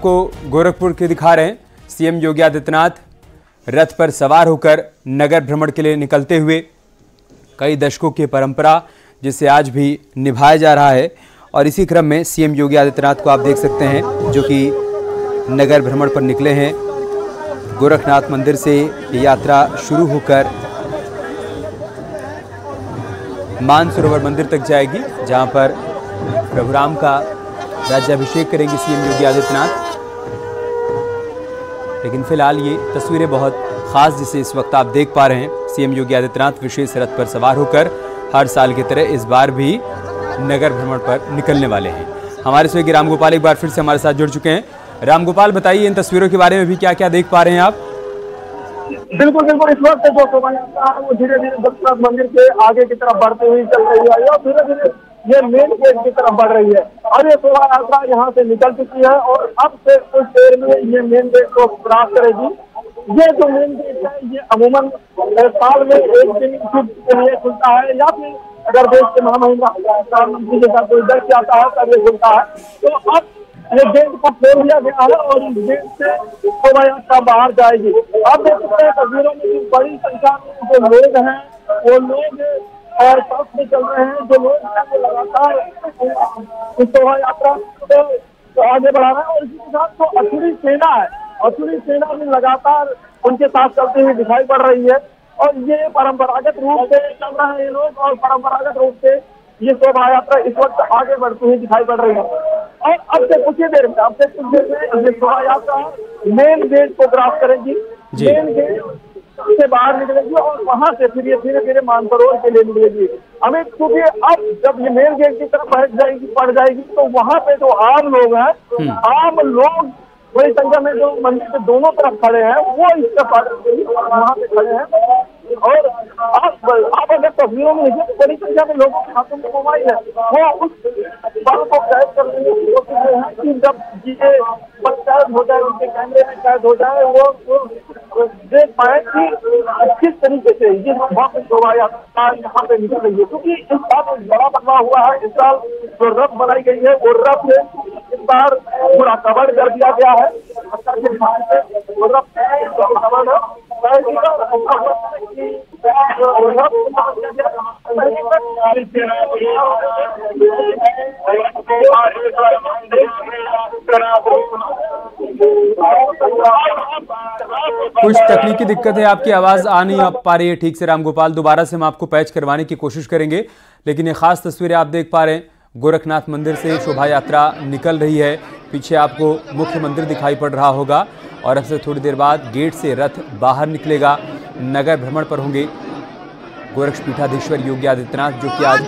आपको गोरखपुर के दिखा रहे हैं। सीएम योगी आदित्यनाथ रथ पर सवार होकर नगर भ्रमण के लिए निकलते हुए, कई दशकों की परंपरा जिसे आज भी निभाया जा रहा है। और इसी क्रम में सीएम योगी आदित्यनाथ को आप देख सकते हैं जो कि नगर भ्रमण पर निकले हैं। गोरखनाथ मंदिर से यात्रा शुरू होकर मानसरोवर मंदिर तक जाएगी, जहां पर प्रभु राम का राज्याभिषेक करेंगे सीएम योगी आदित्यनाथ। लेकिन फिलहाल ये तस्वीरें बहुत खास जिसे इस वक्त आप देख पा रहे हैं। सीएम योगी आदित्यनाथ विशेष रथ पर सवार होकर हर साल की तरह इस बार भी नगर भ्रमण पर निकलने वाले हैं। हमारे सहयोगी रामगोपाल एक बार फिर से हमारे साथ जुड़ चुके हैं। रामगोपाल, बताइए इन तस्वीरों के बारे में भी क्या क्या देख पा रहे हैं आप? बिल्कुल बिल्कुल, इस वक्त जो शोभा यात्रा है वो धीरे धीरे गोरखनाथ मंदिर के आगे की तरफ बढ़ती हुई चल रही है और धीरे धीरे ये मेन गेट की तरफ बढ़ रही है। और ये शोभा यात्रा यहाँ से निकल चुकी है और अब से कुछ देर में ये मेन गेट को क्रॉस करेगी। ये जो मेन गेट है ये अमूमन साल में एक दिन के लिए खुलता है, या फिर अगर देश के महामहिम प्रधानमंत्री जी का कोई दर्श आता है तब ये खुलता है। तो अब ये गेट को खोल दिया गया है और इस गेट से शोभा यात्रा बाहर जाएगी। आप देख सकते हैं तस्वीरों में बड़ी संख्या में जो लोग हैं वो लोग और साथ में चल रहे हैं। जो लोग लगातार इस शोभा यात्रा को आगे बढ़ा रहे हैं और इसी के साथ तो असुरी सेना है, असुरी सेना भी लगातार उनके साथ चलती हुई दिखाई पड़ रही है। और ये परंपरागत रूप से चल रहे हैं ये लोग और परंपरागत रूप से ये शोभा यात्रा इस वक्त आगे बढ़ती हुई दिखाई पड़ रही है। और अब से कुछ देर में ये शोभा यात्रा मेन गेट को क्रॉस करेगी, मेन गेट से बाहर निकलेगी और वहां से फिर ये धीरे धीरे मानसरोवर के लिए निकलेगी। हमें क्योंकि अब जब ये मेन गेट की तरफ पड़ जाएगी तो वहां पे जो आम लोग हैं, आम लोग बड़ी संख्या में जो मंदिर के दोनों तरफ खड़े हैं वो इसके वहां पे खड़े हैं। और आप अगर तस्वीरों में देखिए तो बड़ी संख्या में लोगों के हाथों में मोबाइल है, वो उस बात को कैद करने की कोशिश है कि जब ये कैद हो जाए, उनके कैमरे में कैद हो जाए, वो देख पाए कि किस तरीके से ये शोभा यात्रा यहाँ पे निकल रही है। क्योंकि इस बार बड़ा बदलाव हुआ है। इस साल जो रथ बनाई गई है वो रथ इस बार पूरा कवर कर दिया गया है। कुछ तकनीकी दिक्कत है, आपकी आवाज आ नहीं पा रही है ठीक से रामगोपाल। दोबारा से हम आपको पैच करवाने की कोशिश करेंगे। लेकिन ये खास तस्वीरें आप देख पा रहे हैं। गोरखनाथ मंदिर से शोभा यात्रा निकल रही है। पीछे आपको मुख्य मंदिर दिखाई पड़ रहा होगा और अब से थोड़ी देर बाद गेट से रथ बाहर निकलेगा। नगर भ्रमण पर होंगे गोरक्षपीठाधीश्वर योगी आदित्यनाथ, जो कि आज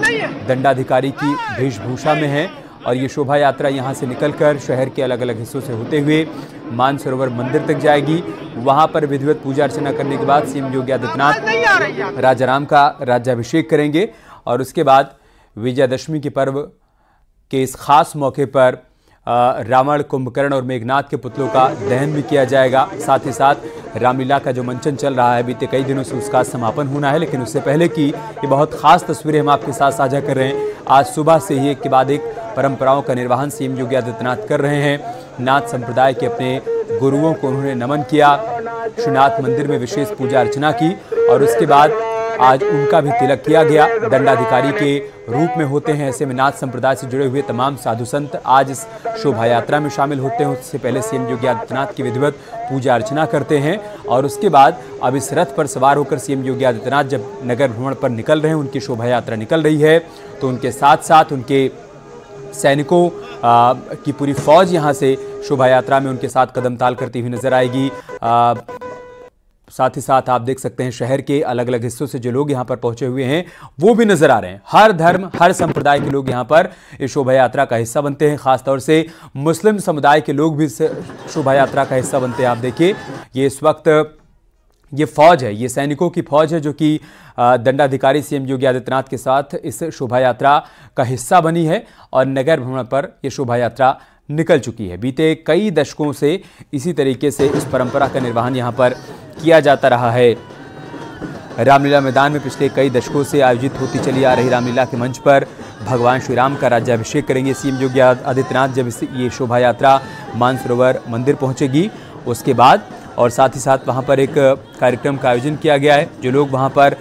दंडाधिकारी की वेशभूषा में है। और ये शोभा यात्रा यहाँ से निकलकर शहर के अलग अलग हिस्सों से होते हुए मानसरोवर मंदिर तक जाएगी। वहाँ पर विधिवत पूजा अर्चना करने के बाद सीएम योगी आदित्यनाथ राजा राम का राज्याभिषेक करेंगे और उसके बाद विजयादशमी के पर्व के इस खास मौके पर रावण, कुंभकर्ण और मेघनाथ के पुतलों का दहन भी किया जाएगा। साथ ही साथ रामलीला का जो मंचन चल रहा है बीते कई दिनों से उसका समापन होना है। लेकिन उससे पहले की ये बहुत खास तस्वीरें हम आपके साथ साझा कर रहे हैं। आज सुबह से ही एक के बाद एक परंपराओं का निर्वहन सीएम योगी आदित्यनाथ कर रहे हैं। नाथ संप्रदाय के अपने गुरुओं को उन्होंने नमन किया, श्रीनाथ मंदिर में विशेष पूजा अर्चना की और उसके बाद आज उनका भी तिलक किया गया। दंडाधिकारी के रूप में होते हैं, ऐसे में नाथ संप्रदाय से जुड़े हुए तमाम साधु संत आज इस शोभा यात्रा में शामिल होते हैं। उससे पहले सीएम योगी आदित्यनाथ की विधिवत पूजा अर्चना करते हैं और उसके बाद अब इस रथ पर सवार होकर सीएम योगी आदित्यनाथ जब नगर भ्रमण पर निकल रहे हैं, उनकी शोभा यात्रा निकल रही है, तो उनके साथ साथ उनके सैनिकों की पूरी फौज यहाँ से शोभा यात्रा में उनके साथ कदम ताल करती हुई नजर आएगी। साथ ही साथ आप देख सकते हैं शहर के अलग अलग हिस्सों से जो लोग यहाँ पर पहुंचे हुए हैं वो भी नजर आ रहे हैं। हर धर्म, हर संप्रदाय के लोग यहाँ पर इस शोभा यात्रा का हिस्सा बनते हैं। खासतौर से मुस्लिम समुदाय के लोग भी इस शोभा यात्रा का हिस्सा बनते हैं। आप देखिए ये इस वक्त ये फौज है, ये सैनिकों की फौज है जो कि दंडाधिकारी सीएम योगी आदित्यनाथ के साथ इस शोभा यात्रा का हिस्सा बनी है और नगर भ्रमण पर यह शोभा यात्रा निकल चुकी है। बीते कई दशकों से इसी तरीके से इस परंपरा का निर्वहन यहाँ पर किया जाता रहा है। रामलीला मैदान में पिछले कई दशकों से आयोजित होती चली आ रही रामलीला के मंच पर भगवान श्री राम का राज्याभिषेक करेंगे सीएम योगी आदित्यनाथ जब ये शोभा यात्रा मानसरोवर मंदिर पहुंचेगी। उसके बाद और साथ ही साथ वहां पर एक कार्यक्रम का आयोजन किया गया है। जो लोग वहां पर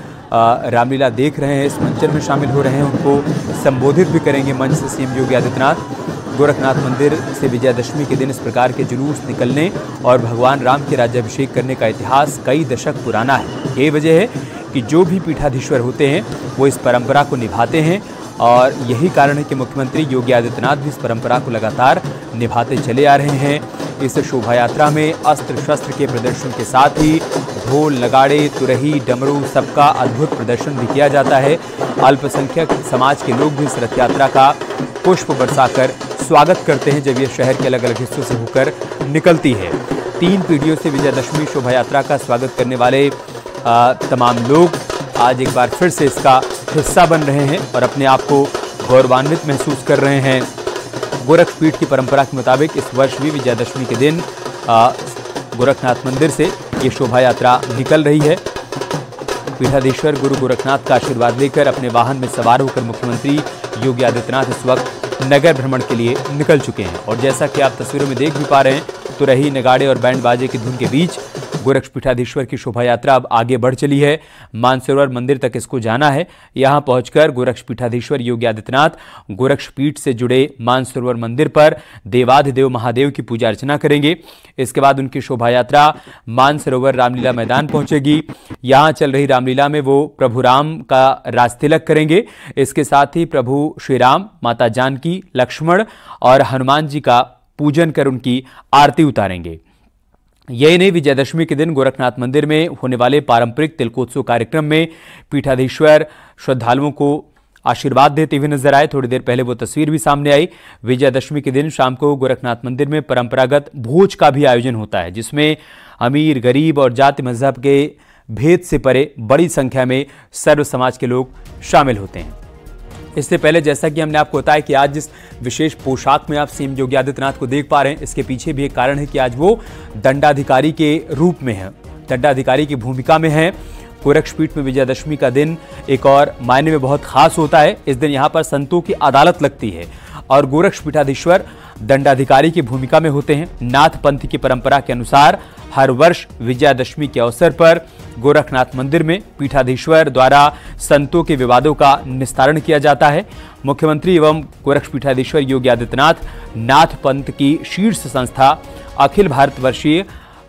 रामलीला देख रहे हैं, इस मंचन में शामिल हो रहे हैं, उनको संबोधित भी करेंगे मंच से सीएम योगी आदित्यनाथ। गोरखनाथ मंदिर से विजयादशमी के दिन इस प्रकार के जुलूस निकलने और भगवान राम के राज्याभिषेक करने का इतिहास कई दशक पुराना है। यही वजह है कि जो भी पीठाधीश्वर होते हैं वो इस परंपरा को निभाते हैं और यही कारण है कि मुख्यमंत्री योगी आदित्यनाथ भी इस परंपरा को लगातार निभाते चले आ रहे हैं। इस शोभा यात्रा में अस्त्र शस्त्र के प्रदर्शन के साथ ही ढोल, नगाड़े, तुरही, डमरू सबका अद्भुत प्रदर्शन भी किया जाता है। अल्पसंख्यक समाज के लोग भी इस रथ यात्रा का पुष्प बरसाकर स्वागत करते हैं जब ये शहर के अलग अलग हिस्सों से होकर निकलती है। 3 पीढ़ियों से विजयादशमी शोभा यात्रा का स्वागत करने वाले तमाम लोग आज एक बार फिर से इसका हिस्सा बन रहे हैं और अपने आप को गौरवान्वित महसूस कर रहे हैं। गोरखपीठ की परंपरा के मुताबिक इस वर्ष भी विजयादशमी के दिन गोरखनाथ मंदिर से ये शोभा यात्रा निकल रही है। पीठाधीश्वर गुरु गोरखनाथ का आशीर्वाद लेकर अपने वाहन में सवार होकर मुख्यमंत्री योगी आदित्यनाथ इस वक्त नगर भ्रमण के लिए निकल चुके हैं और जैसा कि आप तस्वीरों में देख भी पा रहे हैं, तुरही, नगाड़े और बैंड बाजे की धुन के बीच गोरक्ष पीठाधीश्वर की शोभा यात्रा अब आगे बढ़ चली है। मानसरोवर मंदिर तक इसको जाना है। यहां पहुंचकर गोरक्ष पीठाधीश्वर योगी आदित्यनाथ गोरक्ष पीठ से जुड़े मानसरोवर मंदिर पर देवाधिदेव महादेव की पूजा अर्चना करेंगे। इसके बाद उनकी शोभा यात्रा मानसरोवर रामलीला मैदान पहुंचेगी। यहां चल रही रामलीला में वो प्रभु राम का राजतिलक करेंगे। इसके साथ ही प्रभु श्री राम, माता जानकी, लक्ष्मण और हनुमान जी का पूजन कर उनकी आरती उतारेंगे। यही नहीं, विजयादशमी के दिन गोरखनाथ मंदिर में होने वाले पारंपरिक तिलकोत्सव कार्यक्रम में पीठाधीश्वर श्रद्धालुओं को आशीर्वाद देते हुए नजर आए। थोड़ी देर पहले वो तस्वीर भी सामने आई। विजयादशमी के दिन शाम को गोरखनाथ मंदिर में परंपरागत भोज का भी आयोजन होता है जिसमें अमीर, गरीब और जाति मजहब के भेद से परे बड़ी संख्या में सर्व समाज के लोग शामिल होते हैं। इससे पहले जैसा कि हमने आपको बताया कि आज जिस विशेष पोशाक में आप सीएम योगी आदित्यनाथ को देख पा रहे हैं, इसके पीछे भी एक कारण है कि आज वो दंडाधिकारी के रूप में है, दंडाधिकारी की भूमिका में है। गोरक्षपीठ में विजयादशमी का दिन एक और मायने में बहुत खास होता है। इस दिन यहाँ पर संतों की अदालत लगती है और गोरक्ष पीठाधीश्वर दंडाधिकारी की भूमिका में होते हैं। नाथ पंथ की परंपरा के अनुसार हर वर्ष विजयादशमी के अवसर पर गोरखनाथ मंदिर में पीठाधीश्वर द्वारा संतों के विवादों का निस्तारण किया जाता है। मुख्यमंत्री एवं गोरक्ष पीठाधीश्वर योगी आदित्यनाथ नाथ पंथ की शीर्ष संस्था अखिल भारतवर्षीय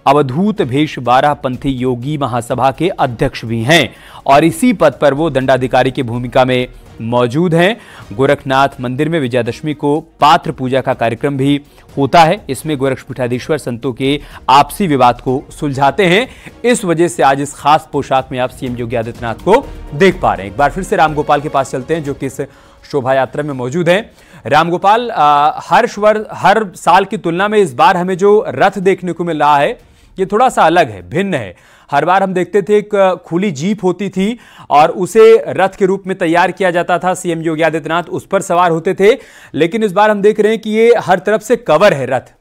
अवधूत भेष 12 पंथी योगी महासभा के अध्यक्ष भी हैं और इसी पद पर वो दंडाधिकारी की भूमिका में मौजूद हैं। गोरखनाथ मंदिर में विजयादशमी को पात्र पूजा का कार्यक्रम भी होता है। इसमें गोरक्ष पीठाधीश्वर संतों के आपसी विवाद को सुलझाते हैं। इस वजह से आज इस खास पोशाक में आप सीएम योगी आदित्यनाथ को देख पा रहे हैं। एक बार फिर से रामगोपाल के पास चलते हैं जो कि इस शोभा यात्रा में मौजूद हैं। रामगोपाल, हर साल की तुलना में इस बार हमें जो रथ देखने को मिल रहा है ये थोड़ा सा अलग है, भिन्न है। हर बार हम देखते थे एक खुली जीप होती थी और उसे रथ के रूप में तैयार किया जाता था, सीएम योगी आदित्यनाथ उस पर सवार होते थे, लेकिन इस बार हम देख रहे हैं कि ये हर तरफ से कवर है रथ।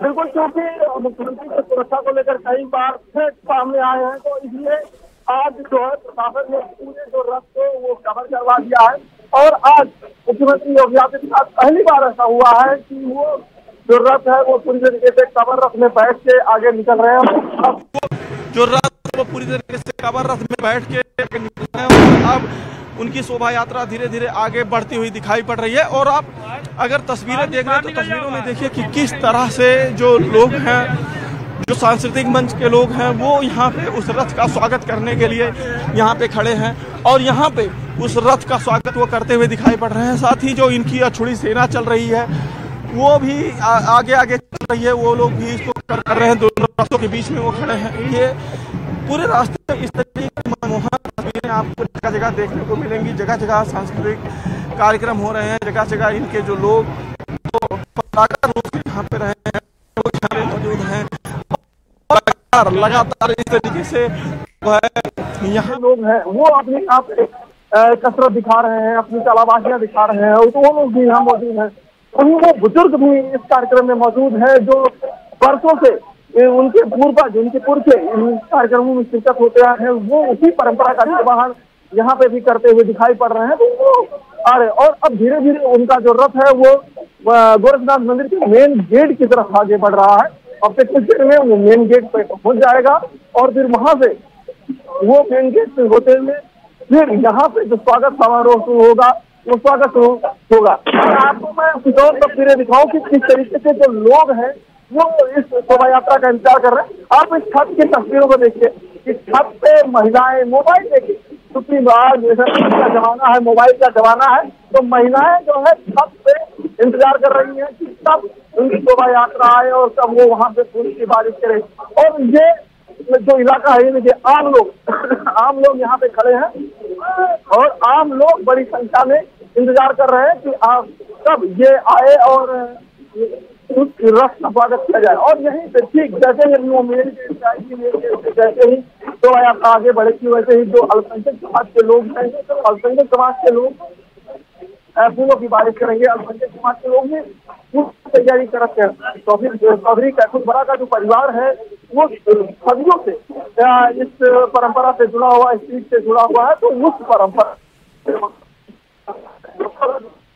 बिल्कुल, क्योंकि मुख्यमंत्री की सुरक्षा को लेकर कई बार फिर सामने आए हैं, तो इसलिए आज जो है प्रशासन ने पूरे जो रथ को वो कवर करवा दिया है और आज मुख्यमंत्री योगी आदित्यनाथ पहली बार ऐसा हुआ है कि वो जो रथ है वो पूरी तरीके से कवर रथ में बैठ के आगे निकल रहे हैं। जो रथ वो पूरी तरीके से कवर रथ में बैठ के निकल रहे हैं। अब उनकी शोभा यात्रा धीरे धीरे आगे बढ़ती हुई दिखाई पड़ रही है और आप अगर तस्वीरें देख रहे हैं तो तस्वीरों में देखिए कि किस तरह से जो लोग हैं, जो सांस्कृतिक मंच के लोग हैं, वो यहाँ पे उस रथ का स्वागत करने के लिए यहाँ पे खड़े हैं और यहाँ पे उस रथ का स्वागत वो करते हुए दिखाई पड़ रहे हैं। साथ ही जो इनकी अछूड़ी सेना चल रही है वो भी आगे आगे चल रही है, वो लोग भी इसको कर रहे हैं। दोनों रास्तों के बीच में वो खड़े हैं। ये पूरे रास्ते में इस तरीके की मनमोहक तस्वीरें आपको जगह जगह देखने को मिलेंगी। जगह जगह सांस्कृतिक कार्यक्रम हो रहे हैं, जगह जगह इनके जो लोग यहाँ पे रहे हैं लोग यहाँ मौजूद हैं। लगातार इस तरीके से यहाँ लोग हैं वो अपने यहाँ पे कसरत दिखा रहे हैं, अपनी कलाबाजियां दिखा रहे हैं, तो वो लोग भी यहाँ मौजूद हैं। वहीं वो बुजुर्ग भी इस कार्यक्रम में मौजूद है जो वर्षों से उनके पूर्वज, उनके पुरखे इन कार्यक्रमों में शिरकत होते आए हैं। वो उसी परंपरा का निर्वहन यहाँ पे भी करते हुए दिखाई पड़ रहे हैं। तो वो आ रहे, और अब धीरे धीरे उनका जो रथ है वो गोरखनाथ मंदिर के मेन गेट की तरफ आगे बढ़ रहा है। अब से कुछ देर में वो मेन गेट पे पहुंच जाएगा और फिर वहां से वो मेन गेट पे होते हुए फिर यहाँ पे जो स्वागत समारोह शुरू होगा वो स्वागत शुरू होगा। आपको मैं कुछ और तस्वीरें दिखाऊं कि किस तरीके से जो लोग हैं वो इस शोभा यात्रा का इंतजार कर रहे हैं। आप इस छत की तस्वीरों को देखिए, इस छत पे महिलाएं मोबाइल देखिए, क्योंकि आज का जमाना है, मोबाइल का जमाना है, तो महिलाएं जो है छत पे इंतजार कर रही हैं कि कब उनकी शोभा यात्रा आए और कब वो वहां पे फूल की बारिश करे। और ये जो इलाका है, देखिए आम लोग यहाँ पे खड़े हैं और आम लोग बड़ी संख्या में इंतजार कर रहे हैं कि कब ये आए और उस रथ का स्वागत किया जाए। और यहीं से ठीक जैसे ही वो मेन गेट से आएगी, मेन गेट से जैसे ही तो यात्रा आगे बढ़ेगी, वैसे ही जो अल्पसंख्यक समाज के लोग हैं, तो अल्पसंख्यक समाज के लोग फूलों की बारिश करेंगे। अल्पसंख्यक समाज के लोग भी तैयारी कर रखे हैं। चौधरी कैथुलबरा का जो परिवार है वो सदियों से इस परंपरा से जुड़ा हुआ, इस चीज से जुड़ा हुआ है, तो उस परंपरा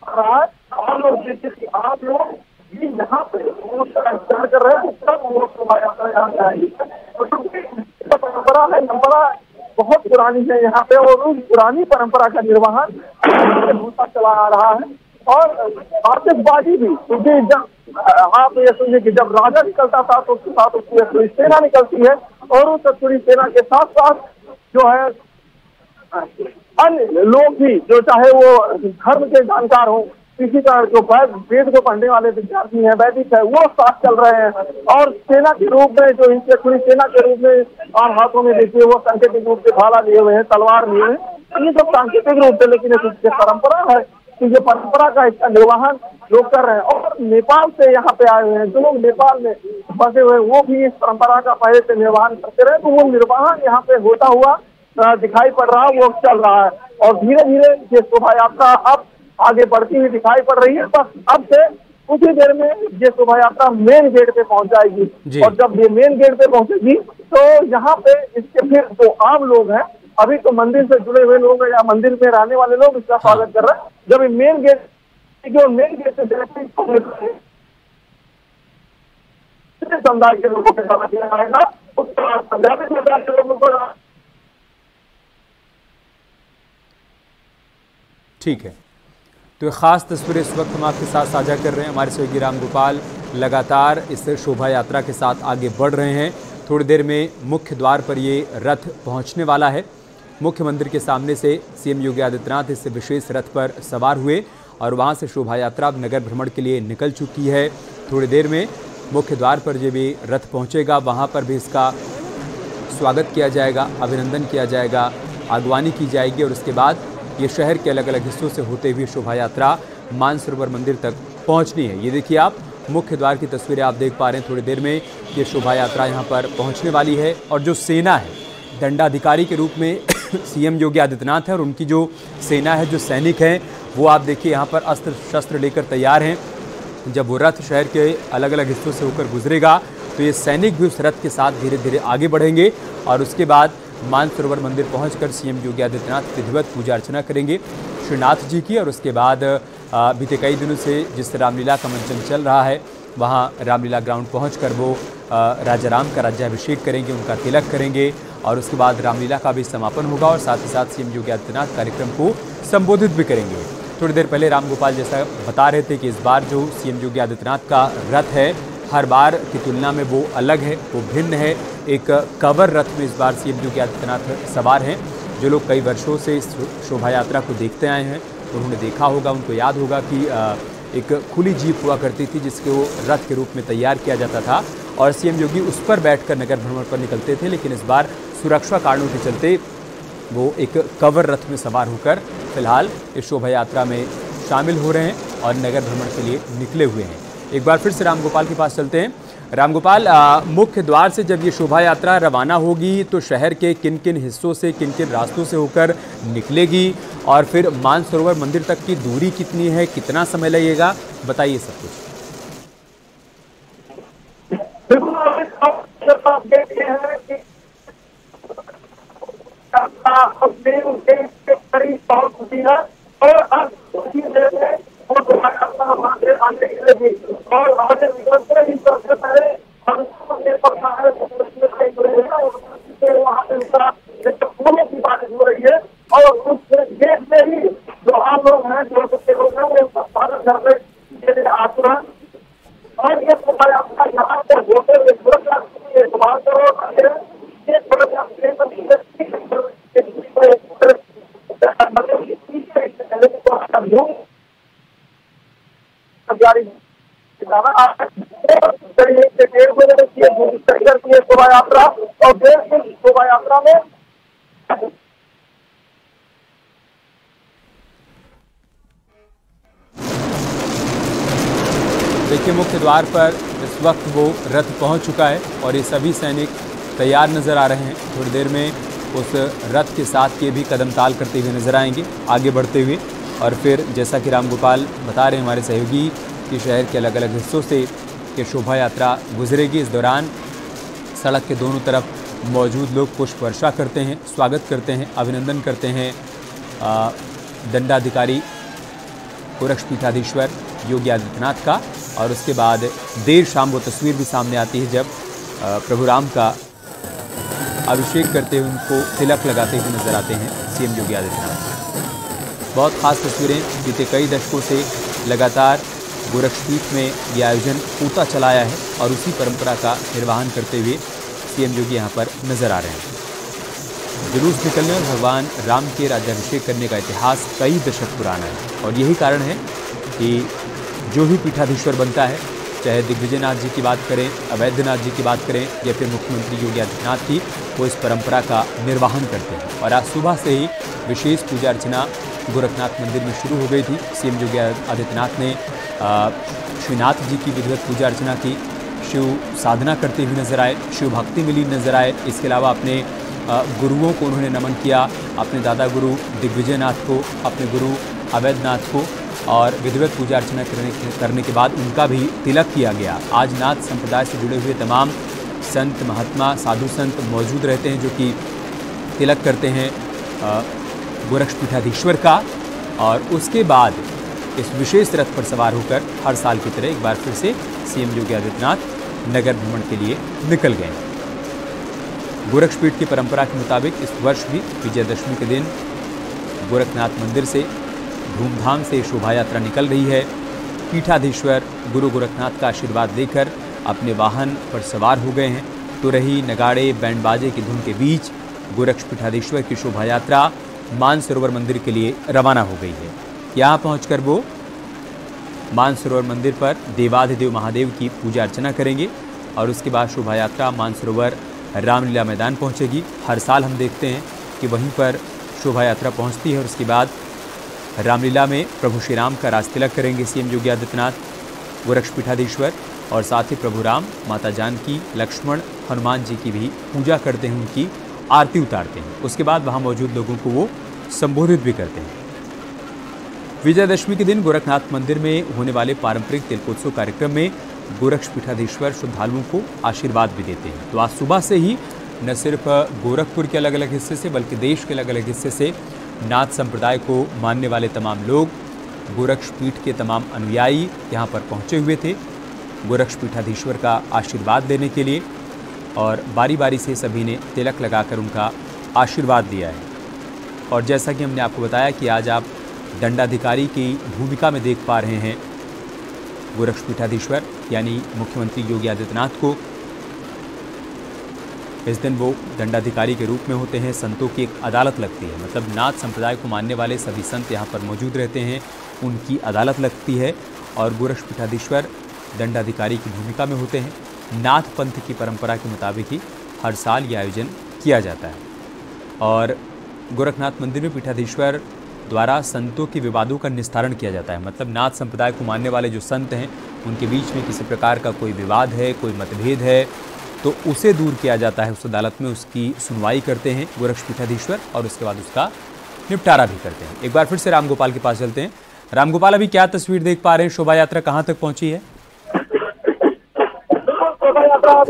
रहा है। आप लोग भी यहाँ पे इंतजार कर रहे हैं तब वो शोभा यात्रा यहाँ से आएगी। परंपरा है, परंपरा बहुत पुरानी है यहाँ पे, और उस पुरानी परंपरा का निर्वहन होता चला आ रहा है। और आतिशबाजी भी, क्योंकि जब आप ये सुनिए कि जब राजा निकलता था तो उसके साथ उसकी पूरी सेना निकलती है, और उस पूरी सेना के साथ साथ जो है अन्य लोग भी, जो चाहे वो धर्म के जानकार हो, किसी का जो वेद को पढ़ने वाले विद्यार्थी हैं, वैदिक है, वो साथ चल रहे हैं। और सेना के रूप में जो इनसे पूरी सेना के रूप में और हाथों में देखिए वो सांकेतिक रूप से भाला लिए हुए हैं, तलवार लिए हुए हैं, ये सब सांकेतिक रूप से, लेकिन ये परंपरा है कि ये परंपरा का इसका निर्वहन लोग कर रहे हैं। और नेपाल से यहाँ पे आए हुए हैं जो लोग नेपाल में बसे हुए, वो भी इस परंपरा का पहले से निर्वहन करते रहे, तो वो निर्वहन यहाँ पे होता हुआ दिखाई पड़ रहा, वो चल रहा है। और धीरे धीरे ये शोभा यात्रा अब आगे बढ़ती हुई दिखाई पड़ रही है। बस अब से कुछ ही देर में ये शोभा यात्रा मेन गेट पे पहुंच जाएगी, और जब ये मेन गेट पे पहुंचेगी तो यहाँ पे इसके फिर जो आम लोग हैं, अभी तो मंदिर से जुड़े हुए लोग या मंदिर में रहने वाले लोग इसका स्वागत कर रहे हैं। जब मेन गेट जैसे समुदाय के लोगों को स्वागत किया जाएगा, उसके बाद पंजाबी समुदाय के लोगों को। ठीक है, तो ये खास तस्वीरें इस वक्त हम आपके साथ साझा कर रहे हैं। हमारे सहयोगी रामगोपाल लगातार इस शोभा यात्रा के साथ आगे बढ़ रहे हैं। थोड़ी देर में मुख्य द्वार पर ये रथ पहुंचने वाला है। मुख्य मंदिर के सामने से सीएम योगी आदित्यनाथ इस विशेष रथ पर सवार हुए और वहां से शोभा यात्रा अब नगर भ्रमण के लिए निकल चुकी है। थोड़ी देर में मुख्य द्वार पर जब ये रथ पहुँचेगा वहाँ पर भी इसका स्वागत किया जाएगा, अभिनंदन किया जाएगा, अगवानी की जाएगी, और उसके बाद ये शहर के अलग अलग हिस्सों से होते हुए शोभा यात्रा मानसरोवर मंदिर तक पहुंचनी है। ये देखिए आप मुख्य द्वार की तस्वीरें आप देख पा रहे हैं। थोड़ी देर में ये शोभा यात्रा यहाँ पर पहुंचने वाली है, और जो सेना है, दंडाधिकारी के रूप में सीएम योगी आदित्यनाथ है, और उनकी जो सेना है, जो सैनिक हैं, वो आप देखिए यहाँ पर अस्त्र शस्त्र लेकर तैयार हैं। जब वो रथ शहर के अलग अलग हिस्सों से होकर गुजरेगा तो ये सैनिक भी उस रथ के साथ धीरे धीरे आगे बढ़ेंगे, और उसके बाद मानसरोवर मंदिर पहुंचकर सीएम योगी आदित्यनाथ विधिवत पूजा अर्चना करेंगे श्रीनाथ जी की। और उसके बाद बीते कई दिनों से जिस रामलीला का मंचन चल रहा है, वहां रामलीला ग्राउंड पहुंचकर वो राजा राम का राज्याभिषेक करेंगे, उनका तिलक करेंगे, और उसके बाद रामलीला का भी समापन होगा, और साथ ही साथ सीएम योगी आदित्यनाथ कार्यक्रम को संबोधित भी करेंगे। थोड़ी देर पहले रामगोपाल जैसा बता रहे थे कि इस बार जो सीएम योगी आदित्यनाथ का रथ है, हर बार की तुलना में वो अलग है, वो भिन्न है। एक कवर रथ में इस बार सीएम योगी आदित्यनाथ सवार हैं। जो लोग कई वर्षों से इस शोभा यात्रा को देखते आए हैं, उन्होंने देखा होगा, उनको याद होगा कि एक खुली जीप हुआ करती थी जिसके वो रथ के रूप में तैयार किया जाता था, और सीएम योगी उस पर बैठकर नगर भ्रमण पर निकलते थे। लेकिन इस बार सुरक्षा कारणों के चलते वो एक कवर रथ में सवार होकर फिलहाल इस शोभा यात्रा में शामिल हो रहे हैं और नगर भ्रमण के लिए निकले हुए हैं। एक बार फिर से रामगोपाल के पास चलते हैं। रामगोपाल, मुख्य द्वार से जब ये शोभा यात्रा रवाना होगी तो शहर के किन किन हिस्सों से, किन किन रास्तों से होकर निकलेगी, और फिर मानसरोवर मंदिर तक की दूरी कितनी है, कितना समय लगेगा, बताइए सब कुछ। करीब पहुंच चुकी है, और अब निकलेगी और आगे निकलते ही सबसे पहले वहाँ पे उसका फूलों की बारिश हो रही है और उस देश में ही जो आम लोग हैं जो लोग हैं वो स्वागत करने के लिए आते हैं और ये शोभायात्रा यहाँ से होते हुए शोभा यात्रा और देश की शोभा यात्रा में देखिए मुख्य द्वार पर इस वक्त वो रथ पहुंच चुका है और ये सभी सैनिक तैयार नजर आ रहे हैं। थोड़ी देर में उस रथ के साथ ये भी कदम ताल करते हुए नजर आएंगे आगे बढ़ते हुए। और फिर जैसा कि रामगोपाल बता रहे हैं हमारे सहयोगी कि शहर के अलग अलग हिस्सों से ये शोभा यात्रा गुजरेगी। इस दौरान सड़क के दोनों तरफ मौजूद लोग पुष्प वर्षा करते हैं, स्वागत करते हैं, अभिनंदन करते हैं दंडाधिकारी गोरक्षपीठाधीश्वर योगी आदित्यनाथ का। और उसके बाद देर शाम वो तस्वीर भी सामने आती है जब प्रभु राम का अभिषेक करते हुए उनको तिलक लगाते हुए नजर आते हैं सीएम योगी आदित्यनाथ। बहुत खास तस्वीरें बीते कई दशकों से लगातार गोरक्षपीठ में ये आयोजन होता चलाया है और उसी परंपरा का निर्वहन करते हुए सीएम योगी यहाँ पर नजर आ रहे हैं। जुलूस निकलने और भगवान राम के राज्याभिषेक करने का इतिहास कई दशक पुराना है और यही कारण है कि जो भी पीठाधीश्वर बनता है, चाहे दिग्विजयनाथ जी की बात करें, अवैधनाथ जी की बात करें या फिर मुख्यमंत्री योगी आदित्यनाथ की, वो इस परंपरा का निर्वहन करते हैं। और आज सुबह से ही विशेष पूजा अर्चना गोरखनाथ मंदिर में शुरू हो गई थी। सीएम योगी आदित्यनाथ ने श्रीनाथ जी की विधिवत पूजा अर्चना की, शिव साधना करते हुए नजर आए, शिव भक्ति में लीन नजर आए। इसके अलावा अपने गुरुओं को उन्होंने नमन किया, अपने दादा गुरु दिग्विजयनाथ को, अपने गुरु अवैधनाथ को, और विधिवत पूजा अर्चना करने के बाद उनका भी तिलक किया गया। आज नाथ संप्रदाय से जुड़े हुए तमाम संत महात्मा साधु संत मौजूद रहते हैं जो कि तिलक करते हैं गोरक्षपीठाधीश्वर का। और उसके बाद इस विशेष रथ पर सवार होकर हर साल की तरह एक बार फिर से सीएम योगी आदित्यनाथ नगर भ्रमण के लिए निकल गए। गोरक्षपीठ की परंपरा के मुताबिक इस वर्ष भी विजयदशमी के दिन गोरखनाथ मंदिर से धूमधाम से शोभा यात्रा निकल रही है। पीठाधीश्वर गुरु गोरखनाथ का आशीर्वाद लेकर अपने वाहन पर सवार हो गए हैं। तुरही, नगाड़े, बैंड बाजे की धुन के बीच गोरक्षपीठाधीश्वर की शोभा यात्रा मानसरोवर मंदिर के लिए रवाना हो गई है। यहाँ पहुंचकर वो मानसरोवर मंदिर पर देवाधिदेव महादेव की पूजा अर्चना करेंगे और उसके बाद शोभा यात्रा मानसरोवर रामलीला मैदान पहुंचेगी। हर साल हम देखते हैं कि वहीं पर शोभा यात्रा पहुंचती है और उसके बाद रामलीला में प्रभु श्री राम का राज तिलक करेंगे सीएम योगी आदित्यनाथ गोरक्षपीठाधीश्वर। और साथ ही प्रभु राम, माता जानकी, लक्ष्मण, हनुमान जी की भी पूजा करते हैं, उनकी आरती उतारते हैं। उसके बाद वहाँ मौजूद लोगों को वो संबोधित भी करते हैं। विजयदशमी के दिन गोरखनाथ मंदिर में होने वाले पारंपरिक तिलकोत्सव कार्यक्रम में गोरक्षपीठाधीश्वर श्रद्धालुओं को आशीर्वाद भी देते हैं। तो आज सुबह से ही न सिर्फ गोरखपुर के अलग अलग हिस्से से बल्कि देश के अलग अलग हिस्से से नाथ संप्रदाय को मानने वाले तमाम लोग, गोरक्षपीठ के तमाम अनुयायी यहाँ पर पहुँचे हुए थे गोरक्षपीठाधीश्वर का आशीर्वाद लेने के लिए। और बारी बारी से सभी ने तिलक लगाकर उनका आशीर्वाद दिया है। और जैसा कि हमने आपको बताया कि आज आप दंडाधिकारी की भूमिका में देख पा रहे हैं गोरक्षपीठाधीश्वर यानी मुख्यमंत्री योगी आदित्यनाथ को। इस दिन वो दंडाधिकारी के रूप में होते हैं। संतों की एक अदालत लगती है, मतलब नाथ संप्रदाय को मानने वाले सभी संत यहाँ पर मौजूद रहते हैं, उनकी अदालत लगती है और गोरक्षपीठाधीश्वर दंडाधिकारी की भूमिका में होते हैं। नाथ पंथ की परंपरा के मुताबिक ही हर साल ये आयोजन किया जाता है। और गोरखनाथ मंदिर में पीठाधीश्वर द्वारा संतों के विवादों का निस्तारण किया जाता है। मतलब नाथ संप्रदाय को मानने वाले जो संत हैं उनके बीच में किसी प्रकार का कोई विवाद है, कोई मतभेद है, तो उसे दूर किया जाता है। उस अदालत में उसकी सुनवाई करते हैं गोरक्षपीठाधीश्वर और उसके बाद उसका निपटारा भी करते हैं। एक बार फिर से रामगोपाल के पास चलते हैं। रामगोपाल, अभी क्या तस्वीर देख पा रहे हैं? शोभा यात्रा कहाँ तक पहुंची है? शोभा यात्रा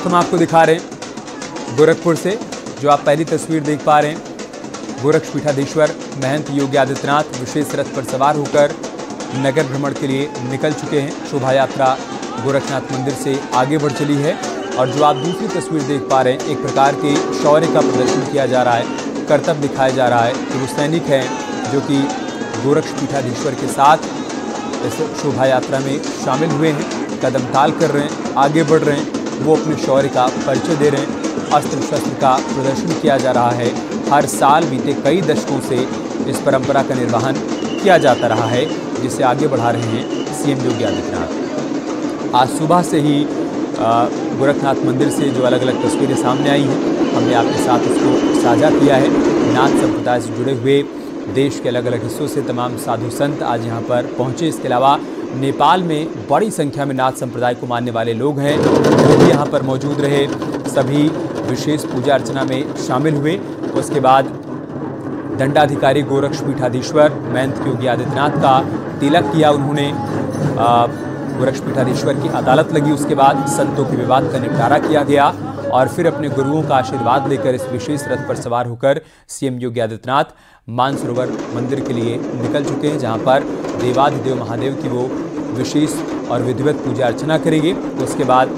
हम आपको दिखा रहे हैं गोरखपुर से, जो आप पहली तस्वीर देख पा रहे हैं। गोरक्षपीठाधीश्वर महंत योगी आदित्यनाथ विशेष रथ पर सवार होकर नगर भ्रमण के लिए निकल चुके हैं। शोभा यात्रा गोरखनाथ मंदिर से आगे बढ़ चली है और जो आप दूसरी तस्वीर देख पा रहे हैं, एक प्रकार के शौर्य का प्रदर्शन किया जा रहा है, कर्तव्य दिखाया जा रहा है कि वो सैनिक हैं जो कि गोरक्षपीठाधीश्वर के साथ इस शोभा यात्रा में शामिल हुए हैं, कदम ताल कर रहे हैं, आगे बढ़ रहे हैं, वो अपने शौर्य का परिचय दे रहे हैं। अस्त्र शस्त्र का प्रदर्शन किया जा रहा है। हर साल बीते कई दशकों से इस परंपरा का निर्वहन किया जाता रहा है, जिसे आगे बढ़ा रहे हैं सीएम योगी आदित्यनाथ। आज सुबह से ही गोरखनाथ मंदिर से जो अलग अलग तस्वीरें सामने आई हैं, हमने आपके साथ उसको साझा किया है। नाथ संप्रदाय से जुड़े हुए देश के अलग अलग हिस्सों से तमाम साधु संत आज यहाँ पर पहुँचे। इसके अलावा नेपाल में बड़ी संख्या में नाथ संप्रदाय को मानने वाले लोग हैं, वो भी यहाँ पर मौजूद रहे, सभी विशेष पूजा अर्चना में शामिल हुए। उसके बाद दंडाधिकारी गोरक्षपीठाधीश्वर महंत योगी आदित्यनाथ का तिलक किया उन्होंने। गोरक्षपीठाधीश्वर की अदालत लगी, उसके बाद संतों के विवाद का निपटारा किया गया और फिर अपने गुरुओं का आशीर्वाद लेकर इस विशेष रथ पर सवार होकर सीएम योगी आदित्यनाथ मानसरोवर मंदिर के लिए निकल चुके हैं, जहां पर देवाधिदेव महादेव की वो विशेष और विधिवत पूजा अर्चना करेंगे। उसके बाद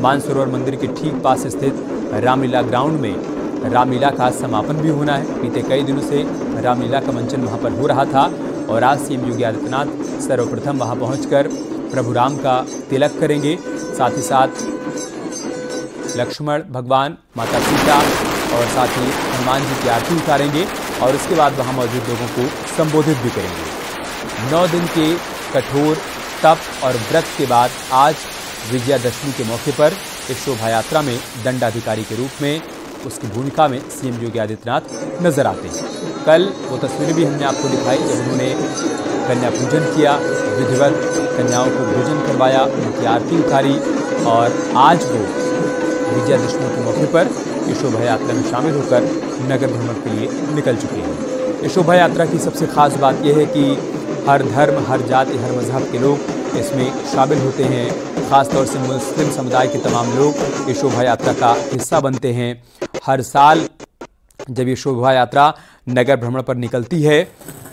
मानसरोवर मंदिर के ठीक पास स्थित रामलीला ग्राउंड में रामलीला का समापन भी होना है। बीते कई दिनों से रामलीला का मंचन वहां पर हो रहा था और आज सीएम योगी आदित्यनाथ सर्वप्रथम वहां पहुंचकर प्रभु राम का तिलक करेंगे, साथ ही साथ लक्ष्मण भगवान, माता सीता और साथ ही हनुमान जी की आरती उतारेंगे और उसके बाद वहां मौजूद लोगों को संबोधित भी करेंगे। 9 दिन के कठोर तप और व्रत के बाद आज विजयादशमी के मौके पर इस शोभा यात्रा में दंडाधिकारी के रूप में उसकी भूमिका में सीएम योगी आदित्यनाथ नजर आते हैं। कल वो तस्वीरें भी हमने आपको दिखाई जब उन्होंने कन्या पूजन किया, विधिवत कन्याओं को भोजन करवाया, उनकी आरती उतारी और आज वो विजयादशमी के मौके पर इस शोभा यात्रा में शामिल होकर नगर भ्रमण के लिए निकल चुके हैं। इस शोभा यात्रा की सबसे खास बात यह है कि हर धर्म, हर जाति, हर मजहब के लोग इसमें शामिल होते हैं। ख़ासतौर से मुस्लिम समुदाय के तमाम लोग इस शोभा यात्रा का हिस्सा बनते हैं। हर साल जब ये शोभा यात्रा नगर भ्रमण पर निकलती है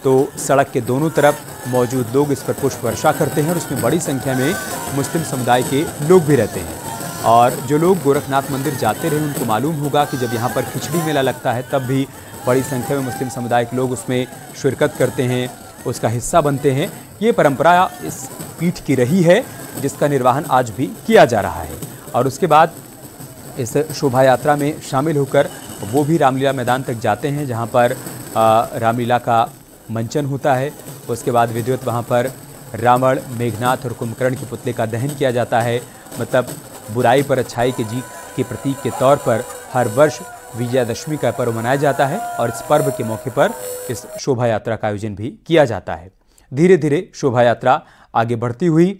तो सड़क के दोनों तरफ मौजूद लोग इस पर पुष्प वर्षा करते हैं और उसमें बड़ी संख्या में मुस्लिम समुदाय के लोग भी रहते हैं। और जो लोग गोरखनाथ मंदिर जाते रहे उनको मालूम होगा कि जब यहाँ पर खिचड़ी मेला लगता है तब भी बड़ी संख्या में मुस्लिम समुदाय के लोग उसमें शिरकत करते हैं, उसका हिस्सा बनते हैं। ये परंपरा इस पीठ की रही है जिसका निर्वहन आज भी किया जा रहा है। और उसके बाद इस शोभा यात्रा में शामिल होकर वो भी रामलीला मैदान तक जाते हैं जहाँ पर रामलीला का मंचन होता है। उसके बाद विधिवत वहाँ पर रावण, मेघनाथ और कुंभकर्ण के पुतले का दहन किया जाता है। मतलब बुराई पर अच्छाई के जीत के प्रतीक के तौर पर हर वर्ष विजयादशमी का पर्व मनाया जाता है और इस पर्व के मौके पर इस शोभा यात्रा का आयोजन भी किया जाता है। धीरे धीरे शोभा यात्रा आगे बढ़ती हुई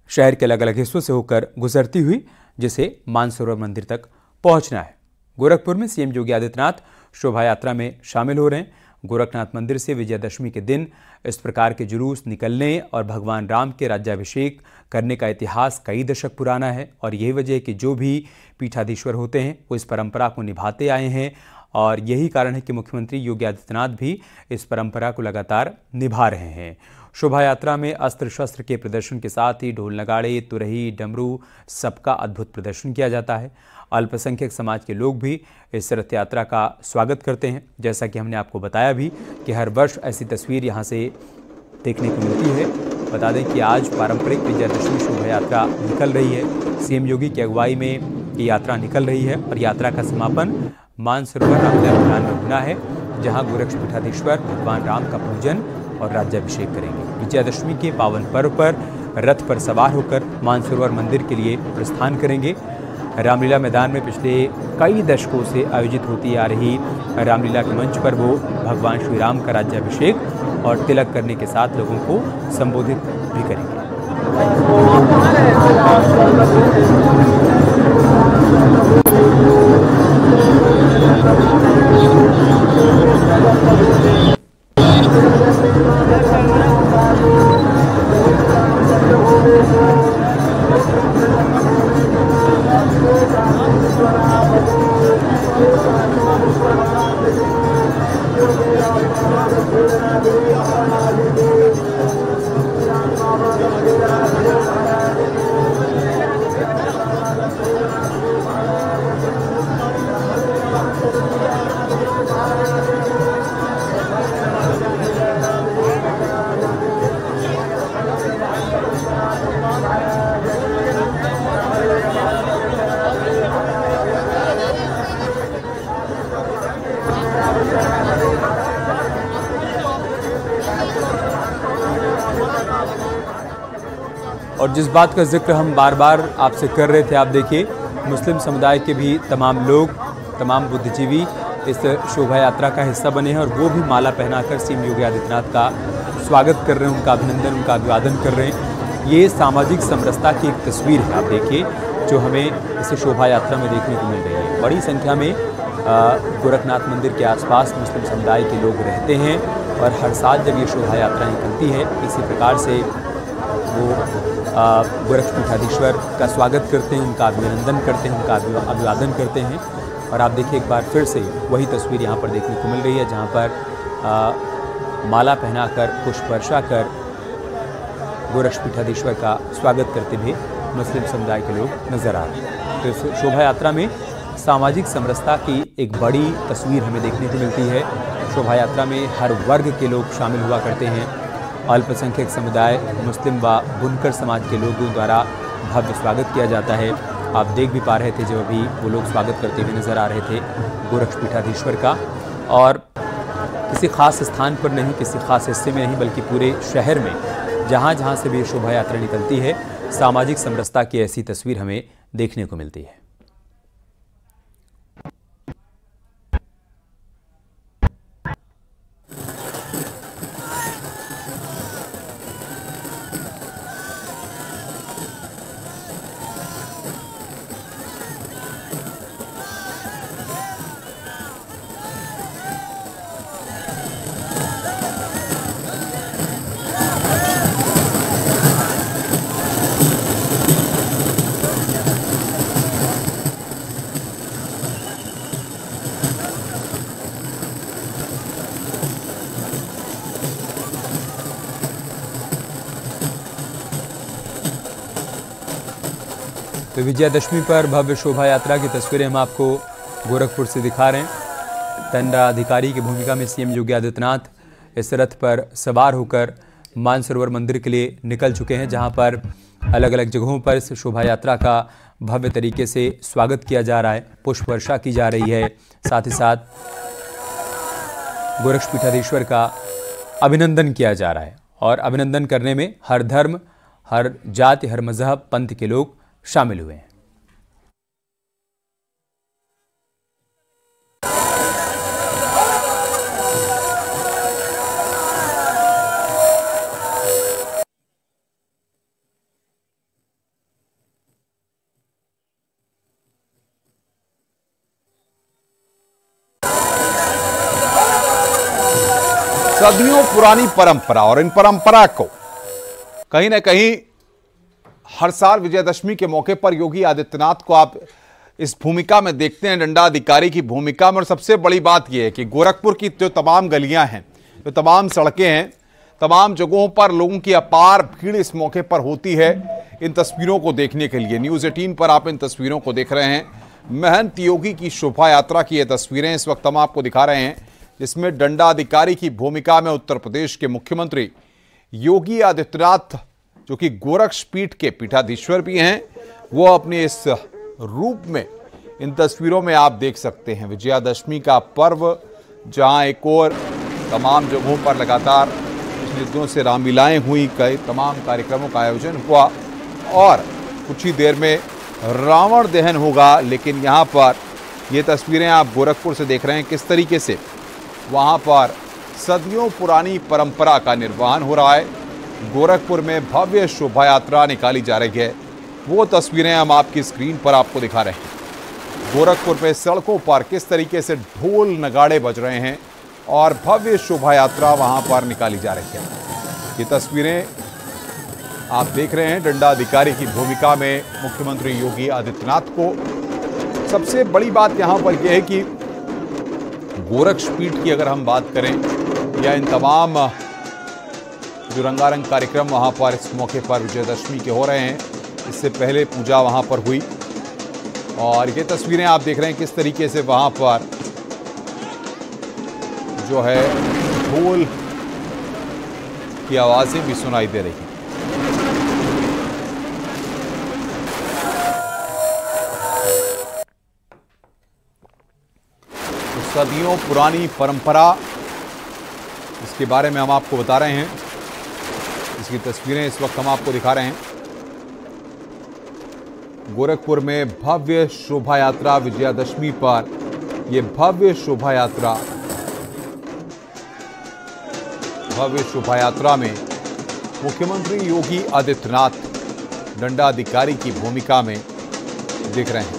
शहर के अलग अलग हिस्सों से होकर गुजरती हुई जिसे मानसरोवर मंदिर तक पहुंचना है। गोरखपुर में सीएम योगी आदित्यनाथ शोभा यात्रा में शामिल हो रहे हैं। गोरखनाथ मंदिर से विजयादशमी के दिन इस प्रकार के जुलूस निकलने और भगवान राम के राज्याभिषेक करने का इतिहास कई दशक पुराना है और यही वजह है कि जो भी पीठाधीश्वर होते हैं वो इस परंपरा को निभाते आए हैं और यही कारण है कि मुख्यमंत्री योगी आदित्यनाथ भी इस परंपरा को लगातार निभा रहे हैं। शोभा यात्रा में अस्त्र शस्त्र के प्रदर्शन के साथ ही ढोल नगाड़े, तुरही, डमरू सबका अद्भुत प्रदर्शन किया जाता है। अल्पसंख्यक समाज के लोग भी इस रथ यात्रा का स्वागत करते हैं। जैसा कि हमने आपको बताया भी कि हर वर्ष ऐसी तस्वीर यहाँ से देखने को मिलती है। बता दें कि आज पारंपरिक विजयादशमी शोभा यात्रा निकल रही है। सीएम योगी की अगुवाई में ये यात्रा निकल रही है और यात्रा का समापन मानसरोवर रामलीला मैदान में होना है, जहाँ गोरक्षपीठाधीश्वर भगवान राम का पूजन और राज्याभिषेक करेंगे। विजयादशमी के पावन पर्व पर रथ पर सवार होकर मानसरोवर मंदिर के लिए प्रस्थान करेंगे। रामलीला मैदान में पिछले कई दशकों से आयोजित होती आ रही रामलीला के मंच पर वो भगवान श्री राम का राज्याभिषेक और तिलक करने के साथ लोगों को संबोधित भी करेंगे। और जिस बात का जिक्र हम बार बार आपसे कर रहे थे, आप देखिए मुस्लिम समुदाय के भी तमाम लोग, तमाम बुद्धिजीवी इस शोभा यात्रा का हिस्सा बने हैं और वो भी माला पहनाकर सीएम योगी आदित्यनाथ का स्वागत कर रहे हैं, उनका अभिनंदन, उनका अभिवादन कर रहे हैं। ये सामाजिक समरसता की एक तस्वीर है, आप देखिए, जो हमें इस शोभा यात्रा में देखने को मिल रही है। बड़ी संख्या में गोरखनाथ मंदिर के आसपास मुस्लिम समुदाय के लोग रहते हैं और हर साल जब ये शोभा यात्रा निकलती है, इसी प्रकार से वो गोरखपीठाधीश्वर का स्वागत करते हैं, उनका अभिनंदन करते हैं, उनका अभिवादन करते हैं। और आप देखिए एक बार फिर से वही तस्वीर यहाँ पर देखने को मिल रही है, जहाँ पर माला पहनाकर, पुष्प वर्षा कर गोरखपीठाधीश्वर का स्वागत करते हुए मुस्लिम समुदाय के लोग नजर आ रहे हैं। तो इस शोभा यात्रा में सामाजिक समरसता की एक बड़ी तस्वीर हमें देखने को मिलती है। शोभा यात्रा में हर वर्ग के लोग शामिल हुआ करते हैं। अल्पसंख्यक समुदाय, मुस्लिम व बुनकर समाज के लोगों द्वारा भव्य स्वागत किया जाता है। आप देख भी पा रहे थे, जब अभी वो लोग स्वागत करते हुए नजर आ रहे थे गोरखपीठाधीश्वर का। और किसी खास स्थान पर नहीं, किसी खास हिस्से में नहीं, बल्कि पूरे शहर में जहाँ जहाँ से भी ये शोभा यात्रा निकलती है, सामाजिक समरसता की ऐसी तस्वीर हमें देखने को मिलती है। तो विजयादशमी पर भव्य शोभा यात्रा की तस्वीरें हम आपको गोरखपुर से दिखा रहे हैं। दंडाधिकारी की भूमिका में सीएम योगी आदित्यनाथ इस रथ पर सवार होकर मानसरोवर मंदिर के लिए निकल चुके हैं, जहां पर अलग अलग जगहों पर इस शोभा यात्रा का भव्य तरीके से स्वागत किया जा रहा है, पुष्प वर्षा की जा रही है, साथ ही साथ गोरखपीठाधीश्वर का अभिनंदन किया जा रहा है। और अभिनंदन करने में हर धर्म, हर जाति, हर मजहब, पंथ के लोग शामिल हुए हैं। सदियों पुरानी परंपरा, और इन परंपरा को कहीं ना कहीं हर साल विजयदशमी के मौके पर योगी आदित्यनाथ को आप इस भूमिका में देखते हैं, दंडाधिकारी की भूमिका में। और सबसे बड़ी बात यह है कि गोरखपुर की जो तमाम गलियां हैं, जो तमाम सड़कें हैं, तमाम जगहों पर लोगों की अपार भीड़ इस मौके पर होती है इन तस्वीरों को देखने के लिए। न्यूज़ 18 पर आप इन तस्वीरों को देख रहे हैं। महंत योगी की शोभा यात्रा की ये तस्वीरें इस वक्त हम आपको दिखा रहे हैं, जिसमें दंडाधिकारी की भूमिका में उत्तर प्रदेश के मुख्यमंत्री योगी आदित्यनाथ, जो कि गोरक्षपीठ के पीठाधीश्वर भी हैं, वो अपने इस रूप में इन तस्वीरों में आप देख सकते हैं। विजयादशमी का पर्व, जहां एक और तमाम जगहों पर लगातार पिछले दिनों से रामलीलाएं हुई, कई तमाम कार्यक्रमों का आयोजन हुआ और कुछ ही देर में रावण दहन होगा। लेकिन यहाँ पर ये तस्वीरें आप गोरखपुर से देख रहे हैं, किस तरीके से वहाँ पर सदियों पुरानी परंपरा का निर्वहन हो रहा है। गोरखपुर में भव्य शोभा यात्रा निकाली जा रही है, वो तस्वीरें हम आपकी स्क्रीन पर आपको दिखा रहे हैं। गोरखपुर में सड़कों पर किस तरीके से ढोल नगाड़े बज रहे हैं और भव्य शोभा यात्रा वहां पर निकाली जा रही है। ये तस्वीरें आप देख रहे हैं दंडाधिकारी की भूमिका में मुख्यमंत्री योगी आदित्यनाथ को। सबसे बड़ी बात यहां पर यह है कि गोरक्षपीठ की अगर हम बात करें, या इन तमाम जो रंगारंग कार्यक्रम वहाँ पर इस मौके पर विजयदशमी के हो रहे हैं, इससे पहले पूजा वहाँ पर हुई। और ये तस्वीरें आप देख रहे हैं किस तरीके से वहाँ पर जो है ढोल की आवाज़ें भी सुनाई दे रही हैं। तो सदियों पुरानी परंपरा, इसके बारे में हम आपको बता रहे हैं। इसकी तस्वीरें इस वक्त हम आपको दिखा रहे हैं। गोरखपुर में भव्य शोभा यात्रा विजयादशमी पर। यह भव्य शोभा यात्रा में मुख्यमंत्री योगी आदित्यनाथ दंडाधिकारी की भूमिका में दिख रहे हैं।